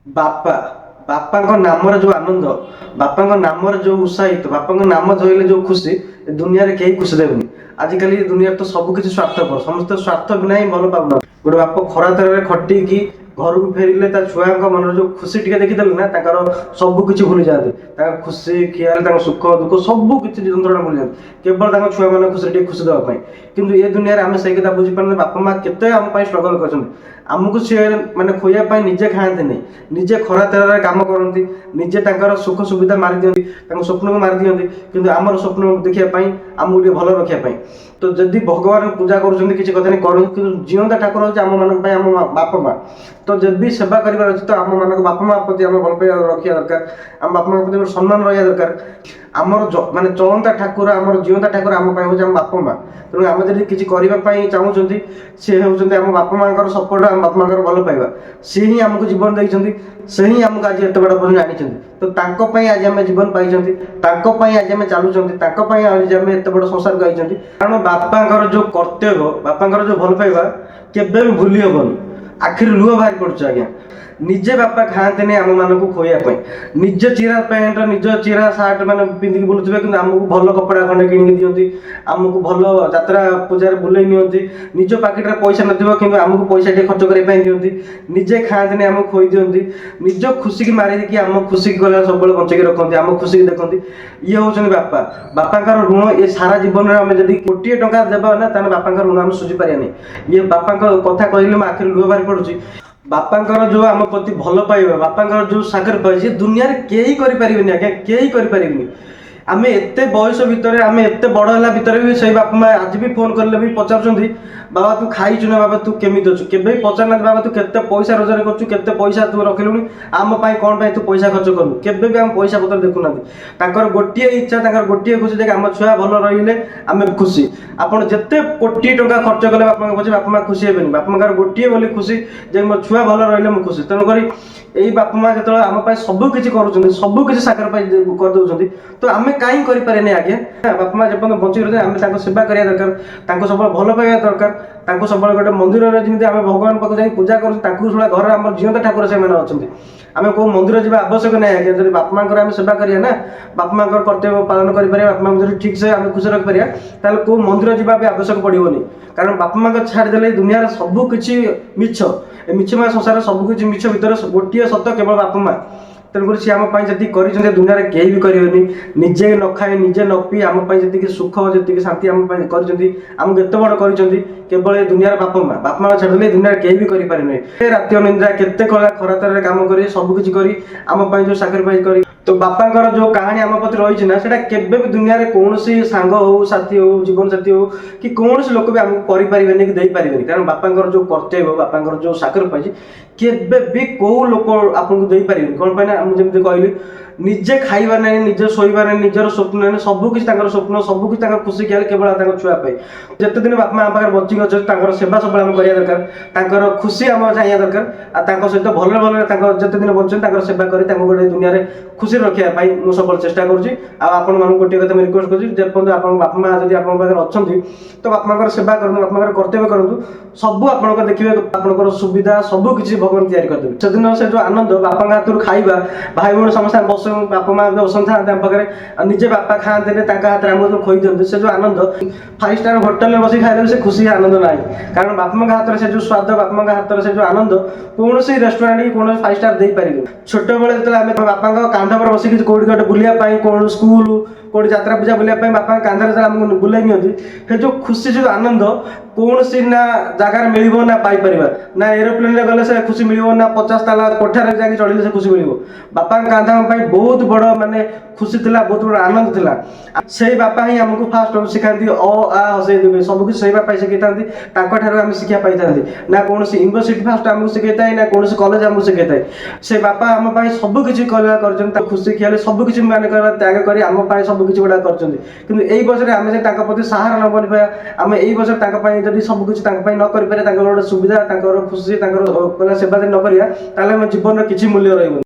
ବାପା ବାପାଙ୍କ ନାମରେ ଯୋଉ ଆନନ୍ଦ, ବାପାଙ୍କ ନାମରେ ଯୋଉ ଉତ୍ସାହିତ, ବାପାଙ୍କ ନାମ ଧଇଲେ ଯୋଉ ଖୁସି, ଏ ଦୁନିଆରେ କେହି ଖୁସି ଦେବେନି। ଆଜିକାଲି ଦୁନିଆରେ ତ ସବୁ କିଛି ସ୍ୱାର୍ଥପର, ସମସ୍ତେ ସ୍ୱାର୍ଥ ବିନା ହିଁ ଭଲ ପାଉନାହାନ୍ତି। ଗୋଟେ ବାପ ଖରା ତରାରେ ଖଟିକି ଘରକୁ ଫେରିଲେ ତା ଛୁଆଙ୍କ ମନରେ ଯୋଉ ଖୁସି ଟିକେ ଦେଖିଦେଲେ ନା, ତାଙ୍କର ସବୁ କିଛି ଭୁଲି ଯାଆନ୍ତି। ତାଙ୍କ ଖୁସି ଖିଆଲ, ତାଙ୍କ ସୁଖ ଦୁଃଖ ସବୁ କିଛି ଯନ୍ତ୍ରଣା ଭୁଲି ଯାଆନ୍ତି, କେବଳ ତାଙ୍କ ଛୁଆମାନଙ୍କ ଖୁସିରେ ଟିକେ ଖୁସି ଦେବା ପାଇଁ। କିନ୍ତୁ ଏ ଦୁନିଆରେ ଆମେ ସେଇ କଥା ବୁଝିପାରୁନେ, ବାପା ମା କେତେ ଆମ ପାଇଁ ଷ୍ଟ୍ରଗଲ କରିଛନ୍ତି। ଆମକୁ ସିଏ ମାନେ ଖୋଇବା ପାଇଁ ନିଜେ ଖାଆନ୍ତିନି, ନିଜେ ଖରା ତେରରେ କାମ କରନ୍ତି, ନିଜେ ତାଙ୍କର ସୁଖ ସୁବିଧା ମାରି ଦିଅନ୍ତି, ତାଙ୍କ ସ୍ୱପ୍ନକୁ ମାରି ଦିଅନ୍ତି, କିନ୍ତୁ ଆମର ସ୍ୱପ୍ନ ଦେଖିବା ପାଇଁ, ଆମକୁ ଟିକେ ଭଲ ରଖିବା ପାଇଁ। ତ ଯଦି ଭଗବାନ ପୂଜା କରୁଛନ୍ତି କିଛି କଥା ନାହିଁ, କରନ୍ତୁ, କିନ୍ତୁ ଜିଅନ୍ତା ଠାକୁର ହେଉଛି ଆମ ମାନଙ୍କ ପାଇଁ ଆମ ବାପା ମା। ତ ଯଦି ସେବା କରିବାର ଅଛି, ତ ଆମ ମାନଙ୍କ ବାପା ମା ପ୍ରତି ଆମେ ଭଲ ପାଇବା ରଖିବା ଦରକାର, ଆମ ବାପା ମାଙ୍କ ପ୍ରତି ଗୋଟେ ସମ୍ମାନ ରହିବା ଦରକାର। ଆମର ମାନେ ଚଳନ୍ତା ଠାକୁର, ଆମର ଜିଅନ୍ତା ଠାକୁର ଆମ ପାଇଁ ହେଉଛି ଆମ ବାପା ମା। ତେଣୁ ଆମେ ଯଦି କିଛି କରିବା ପାଇଁ ଚାହୁଁଛନ୍ତି, ସେ ହେଉଛନ୍ତି ଆମ ବାପା ମାଙ୍କର ସପୋର୍ଟ, ଆମ ବାପା ମାଙ୍କର ଭଲ ପାଇବା। ସିଏ ହିଁ ଆମକୁ ଜୀବନ ଦେଇଛନ୍ତି, ସେ ହିଁ ଆମକୁ ଆଜି ଏତେ ବଡ଼ ପର୍ଯ୍ୟନ୍ତ ଆଣିଛନ୍ତି। ତ ତାଙ୍କ ପାଇଁ ଆଜି ଆମେ ଜୀବନ ପାଇଛନ୍ତି, ତାଙ୍କ ପାଇଁ ଆଜି ଆମେ ଚାଲୁଛନ୍ତି, ତାଙ୍କ ପାଇଁ ଆଜି ଆମେ ଏତେ ବଡ଼ ସଂସାରକୁ ଆଇଛନ୍ତି। କାରଣ ବାପାଙ୍କର ଯୋଉ କର୍ତ୍ତବ୍ୟ, ବାପାଙ୍କର ଯୋଉ ଭଲ ପାଇବା କେବେ ବି ଭୁଲି ହବନି। ଆଖିରୁ ଲୁହ ବାହାରି ପଡୁଛି ଆଜ୍ଞା। ନିଜେ ବାପା ଖାଆନ୍ତିନି ଆମ ମାନଙ୍କୁ ଖୋଇବା ପାଇଁ, ନିଜ ଚିରା ପ୍ୟାଣ୍ଟ, ନିଜ ଚିରା ସାର୍ଟ ମାନେ ପିନ୍ଧିକି ବୁଲୁଥିବେ, କିନ୍ତୁ ଆମକୁ ଭଲ କପଡ଼ା ଖଣ୍ଡେ କିଣିକି ଦିଅନ୍ତି, ଆମକୁ ଭଲ ଯାତ୍ରା ପୂଜାରେ ବୁଲେଇ ନିଅନ୍ତି। ନିଜ ପାକେଟରେ ପଇସା ନଥିବ, କିନ୍ତୁ ଆମକୁ ପଇସା ଟିକେ ଖର୍ଚ୍ଚ କରିବା ପାଇଁ ଦିଅନ୍ତି। ନିଜେ ଖାଆନ୍ତିନି, ଆମକୁ ଖୋଇ ଦିଅନ୍ତି। ନିଜ ଖୁସିକି ମାରିକି ଆମ ଖୁସିକି ଗଲା ସବୁବେଳେ ବଞ୍ଚେଇକି ରଖନ୍ତି, ଆମ ଖୁସିକି ଦେଖନ୍ତି। ଇଏ ହଉଛନ୍ତି ବାପା। ବାପାଙ୍କର ଋଣ ଏ ସାରା ଜୀବନରେ ଆମେ ଯଦି କୋଟିଏ ଟଙ୍କା ଦେବା ନା, ତାହେଲେ ବାପାଙ୍କର ଋଣ ଆମେ ସୁଝି ପାରିବାନି। ଇଏ ବାପାଙ୍କ କଥା କହିଲେ ମୋ ଆଖିରୁ ଲୁହ ବାହାରି ପଡୁଛି। ବାପାଙ୍କର ଯୋଉ ଆମ ପ୍ରତି ଭଲ ପାଇବା, ବାପାଙ୍କର ଯୋଉ ସାକ୍ରିଫାଇସ୍, ଦୁନିଆରେ କେହି କରିପାରିବେନି ଆଜ୍ଞା, କେହି କରିପାରିବେନି। ଆମେ ଏତେ ବୟସ ଭିତରେ, ଆମେ ଏତେ ବଡ଼ ହେଲା ଭିତରେ ବି ସେଇ ବାପା ମା ଆଜି ବି ଫୋନ୍ କଲେ ବି ପଚାରୁଛନ୍ତି, ବାବା ତୁ ଖାଇଛୁ ନା, ବାବା ତୁ କେମିତି ଅଛୁ। କେବେ ବି ପଚାରୁନାହାନ୍ତି, ବାବା ତୁ କେତେ ପଇସା ରୋଜଗାର କରୁଛୁ, କେତେ ପଇସା ତୁ ରଖିଲୁଣି, ଆମ ପାଇଁ କ'ଣ ପାଇଁ ତୁ ପଇସା ଖର୍ଚ୍ଚ କରୁ। କେବେ ବି ଆମ ପଇସା ପତ୍ର ଦେଖୁନାହାନ୍ତି। ତାଙ୍କର ଗୋଟିଏ ଇଚ୍ଛା, ତାଙ୍କର ଗୋଟିଏ ଖୁସି ଯେ ଆମ ଛୁଆ ଭଲ ରହିଲେ ଆମେ ଖୁସି। ଆପଣ ଯେତେ କୋଟି ଟଙ୍କା ଖର୍ଚ୍ଚ କଲେ ବାପାଙ୍କ ପଛେ, ବାପା ମା ଖୁସି ହେବେନି। ବାପା ମାଙ୍କର ଗୋଟିଏ ବୋଲି ଖୁସି ଯେ ମୋ ଛୁଆ ଭଲ ରହିଲେ ମୁଁ ଖୁସି। ତେଣୁକରି ଏଇ ବାପା ମା ଯେତେବେଳେ ଆମ ପାଇଁ ସବୁ କିଛି କରୁଛନ୍ତି, ସବୁ କିଛି ସାକ୍ରିଫାଇସ୍ କରିଦେଉଛନ୍ତି, ତ ଆମେ କାହିଁ କରିପାରିନି ଆଜ୍ଞା। ବାପା ମା ଯେପର୍ଯ୍ୟନ୍ତ ବଞ୍ଚିକି ରହିଛନ୍ତି, ଆମେ ତାଙ୍କ ସେବା କରିବା ଦରକାର, ତାଙ୍କୁ ସବୁବେଳେ ଭଲ ପାଇବା ଦରକାର। ତାଙ୍କୁ ସବୁବେଳେ ଗୋଟେ ମନ୍ଦିରରେ ଯେମିତି ଆମେ ଭଗବାନ ପାଖକୁ ଯାଇ ପୂଜା କରୁଛୁ, ତାଙ୍କୁ ସବୁବେଳେ ଘରେ ଆମର ଜିଅନ୍ତା ଠାକୁର ସେମାନେ ଅଛନ୍ତି। ଆମେ କୋଉ ମନ୍ଦିର ଯିବା ଆବଶ୍ୟକ ନାହିଁ ଆଜ୍ଞା। ଯଦି ବାପା ମାଙ୍କର ଆମେ ସେବା କରିବା ନା, ବାପା ମାଙ୍କର କର୍ତ୍ତବ୍ୟ ପାଳନ କରିପାରିବା, ବାପା ମାଙ୍କୁ ଯଦି ଠିକ୍ ସେ ଆମେ ଖୁସି ରଖିପାରିବା, ତାହେଲେ କୋଉ ମନ୍ଦିର ଯିବା ବି ଆବଶ୍ୟକ ପଡ଼ିବନି। କାରଣ ବାପା ମାଙ୍କ ଛାଡ଼ିଦେଲେ ଏ ଦୁନିଆର ସବୁ କିଛି ମିଛ। ଏ ମିଛମୟ ସଂସାରରେ ସବୁ କିଛି ମିଛ ଭିତରେ ଗୋଟିଏ ସତ, କେବଳ ବାପା ମା। ତେଣୁକରି ସିଏ ଆମ ପାଇଁ ଯେତିକି କରିଛନ୍ତି, ଦୁନିଆରେ କେହି ବି କରିବେନି। ନିଜେ ନ ଖାଇ, ନିଜେ ନ ପିଇ ଆମ ପାଇଁ ଯେତିକି ସୁଖ, ଯେତିକି ଶାନ୍ତି ଆମ ପାଇଁ କରିଛନ୍ତି, ଆମକୁ ଏତେ ବଡ଼ କରିଛନ୍ତି, କେବଳ ଏ ଦୁନିଆର ବାପା ମା। ବାପା ମା ଛାଡ଼ିଦେଲେ ଏ ଦୁନିଆରେ କେହି ବି କରିପାରିବେ। ରାତି ଅନିଦ୍ରା କେତେ କଳା ଖରା ତରାରେ କାମ କରି, ସବୁ କିଛି କରି ଆମ ପାଇଁ ଯୋଉ ସାକ୍ରିଫାଇସ୍ କରି, ତ ବାପାଙ୍କର ଯୋଉ କାହାଣୀ ଆମ ପ୍ରତି ରହିଛି ନା, ସେଟା କେବେ ବି ଦୁନିଆରେ କୌଣସି ସାଙ୍ଗ ହଉ, ସାଥୀ ହଉ, ଜୀବନ ସାଥୀ ହଉ, କି କୌଣସି ଲୋକ ବି ଆମକୁ କରିପାରିବେନି କି ଦେଇପାରିବେନି। କାରଣ ବାପାଙ୍କର ଯୋଉ କର୍ତ୍ତବ୍ୟ, ବାପାଙ୍କର ଯୋଉ ସାକ୍ରିଫାଇସ୍ କେବେ ବି କୋଉ ଲୋକ ଆପଣଙ୍କୁ ଦେଇପାରିବେନି। କ'ଣ ପାଇଁ ନା, ମୁଁ ଯେମିତି କହିଲି, ନିଜେ ଖାଇବା ନାହିଁ, ନିଜେ ଶୋଇବା ନାହିଁ, ନିଜର ସ୍ୱପ୍ନ ନାହିଁ, ସବୁ କିଛି ତାଙ୍କର ସ୍ୱପ୍ନ, ସବୁ କିଛି ତାଙ୍କର ଖୁସି ଖିଆଲ କେବଳ ତାଙ୍କ ଛୁଆ ପାଇଁ। ଯେତେ ଦିନ ବାପା ମା ପାଖରେ ବଞ୍ଚିକି ଅଛନ୍ତି, ତାଙ୍କର ସେବା ସବୁବେଳେ ଆମେ କରିବା ଦରକାର, ତାଙ୍କର ଖୁସି ଆମ ଚାହିଁବା ଦରକାର। ଆଉ ତାଙ୍କ ସହିତ ଭଲରେ ଭଲରେ ତାଙ୍କ ଯେତେ ଦିନ ବଞ୍ଚୁଛନ୍ତି, ତାଙ୍କର ସେବା କରି ତାଙ୍କୁ ଗୋଟେ ଦୁନିଆରେ ଖୁସି ରଖିବା ପାଇଁ ମୁଁ ସବୁବେଳେ ଚେଷ୍ଟା କରୁଛି। ଆଉ ଆପଣମାନଙ୍କୁ ଗୋଟିଏ କଥା ମୁଁ ରିକ୍ୱେଷ୍ଟ କରୁଛି, ଯେପର୍ଯ୍ୟନ୍ତ ଆପଣଙ୍କ ବାପା ମା ଯଦି ଆପଣଙ୍କ ପାଖରେ ଅଛନ୍ତି, ତ ବାପା ମାଙ୍କର ସେବା କରନ୍ତୁ, ବାପା ମାଙ୍କର କର୍ତ୍ତବ୍ୟ କରନ୍ତୁ। ସବୁ ଆପଣଙ୍କ ଦେଖିବେ, ଆପଣଙ୍କର ସୁବିଧା ସବୁ କିଛି ଭଗବାନ ତିଆରି କରିଦେବେ। ସେଦିନ ସେ ଯୋଉ ଆନନ୍ଦ, ବାପାଙ୍କ ହାତରୁ ଖାଇବା, ଭାଇ ଭଉଣୀ ସମସ୍ତେ ବସ, ବାପା ମା ବସନ୍ଥାନ୍ତି ଆମ ପାଖରେ, ଆଉ ନିଜେ ବାପା ଖାଆନ୍ତିନି, ତାଙ୍କ ହାତରେ ଆମକୁ ଖୋଇ ଦିଅନ୍ତି, ସେ ଯୋଉ ଆନନ୍ଦ, 5 ଷ୍ଟାର ହୋଟେଲରେ ବସି ଖାଇଲେ ବି ସେ ଖୁସି ଆନନ୍ଦ ନାହିଁ। କାରଣ ବାପା ମାଙ୍କ ହାତରେ ସେ ଯୋଉ ସ୍ୱାଦ, ବାପା ମାଙ୍କ ହାତରେ ସେ ଯୋଉ ଆନନ୍ଦ, କୌଣସି ରେଷ୍ଟୁରାଣ୍ଟ କି କୌଣସି 5 ଷ୍ଟାର ଦେଇପାରିବେ। ଛୋଟବେଳେ ଯେତେବେଳେ ଆମେ ବାପାଙ୍କ କାନ୍ଧ ଉପରେ ବସିକି କୋଉଠି ଗୋଟେ ବୁଲିବା ପାଇଁ, କୌଣସି ସ୍କୁଲ, କୋଉଠି ଯାତ୍ରା ପୂଜା ବୁଲିବା ପାଇଁ ବାପାଙ୍କ କାନ୍ଧରେ ଯେତେବେଳେ ଆମକୁ ବୁଲେଇ ନିଅନ୍ତି, ସେ ଯୋଉ ଖୁସି, ଯୋଉ ଆନନ୍ଦ, କୌଣସି ନା ଜାଗାରେ ମିଳିବ ନା ପାଇପାରିବା। ନା ଏରୋପ୍ଲେନରେ ଗଲେ ସେ ଖୁସି ମିଳିବ, ନା 50 ତାଲା କୋଠାରେ ଯାଇକି ଚଢ଼ିଲେ ସେ ଖୁସି ମିଳିବ। ବାପାଙ୍କ କାନ୍ଧ ଆମ ପାଇଁ ବହୁତ ବଡ଼ ମାନେ ଖୁସି ଥିଲା, ବହୁତ ବଡ଼ ଆନନ୍ଦ ଥିଲା। ସେଇ ବାପା ହିଁ ଆମକୁ ଫାଷ୍ଟ ଶିଖାନ୍ତି, ଅ ଆ ହସେଇ ଦେବେ, ସବୁ କିଛି ସେଇ ବାପା ହିଁ ଶିଖେଇଥାନ୍ତି। ତାଙ୍କ ଠାରୁ ଆମେ ଶିକ୍ଷା ପାଇଥାନ୍ତି। ନା କୌଣସି ୟୁନିଭର୍ସିଟି ଫାଷ୍ଟ ଆମକୁ ଶିଖେଇଥାଏ, ନା କୌଣସି କଲେଜ ଆମକୁ ଶିଖେଇଥାଏ। ସେ ବାପା ଆମ ପାଇଁ ସବୁ କିଛି କରିଛନ୍ତି, ତାଙ୍କ ଖୁସି ଖିଆଲି ସବୁ କିଛି ମାନେ ତ୍ୟାଗ କରି ଆମ ପାଇଁ ସବୁ କିଛି ଗୁଡ଼ାକ କରିଛନ୍ତି। କିନ୍ତୁ ଏଇ ବୟସରେ ଆମେ ଯଦି ତାଙ୍କ ପ୍ରତି ସାହାରା ନ ବନିପାରିବା, ଆମେ ଏଇ ବୟସରେ ତାଙ୍କ ପାଇଁ ଯଦି ସବୁ କିଛି ତାଙ୍କ ପାଇଁ ନ କରିପାରିବା, ତାଙ୍କର ଗୋଟେ ସୁବିଧା, ତାଙ୍କର ଖୁସି, ତାଙ୍କର ସେବା ଯଦି ନ କରିବା, ତାହେଲେ ଆମ ଜୀବନର କିଛି ମୂଲ୍ୟ ରହିବନି।